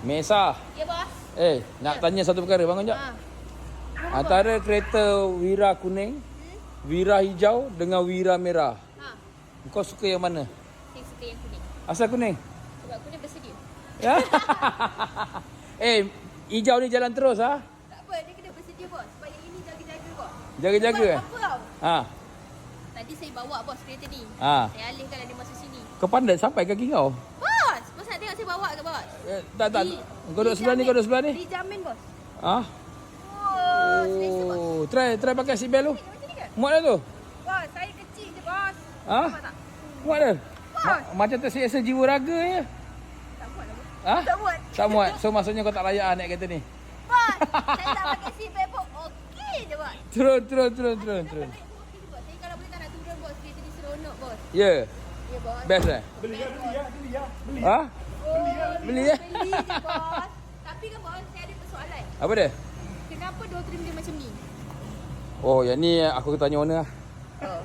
Mesa. Ya, bos. Nak tanya satu perkara Bang Ojak. Antara kereta Wira kuning, Wira hijau dengan Wira merah. Kau suka yang mana? Saya suka yang kuning. Asal kuning? Sebab kuning bersedia. Ya. Hijau ni jalan terus ah. Tak apa, dia kena bersedia, bos. Sebab yang ini jaga-jaga, bos. Jaga-jaga. Sebab apa tau? Ha. Tadi saya bawa, bos, kereta ni. Saya alihkan dia masuk sini. Kau pandai sampai kaki kau? Bos! Bos nak tengok saya bawa ke, bos? Tak. Kau duduk sebelah ni, kau duduk sebelah ni. Dijamin, bos. Ah. Oh, selesa, bos. Try pakai seat belt tu. Macam ni ke? Muat dah tu. Bos, saya kecil je, bos. Ha? Nampak tak? Muat dah. Bos! Macam tersiasa jiwa raga je. Tak muat lah, bos. Ha? Tak muat. Tak muat. So maksudnya kau tak layak naik kereta ni. Bos, saya tak pakai seat belt pun okey je, bos. Turun. Okey je, bos. Saya kalau boleh tak nak turun, bos. Kereta ni seronok, bos. Ya. Ya, bos. Best eh? Beli ya. Ha? Beli ya? Beli je, bos. Tapi kan, bos, saya ada persoalan. Apa dia? Kenapa door trim dia macam ni? Oh, yang ni aku tanya owner lah. Oh.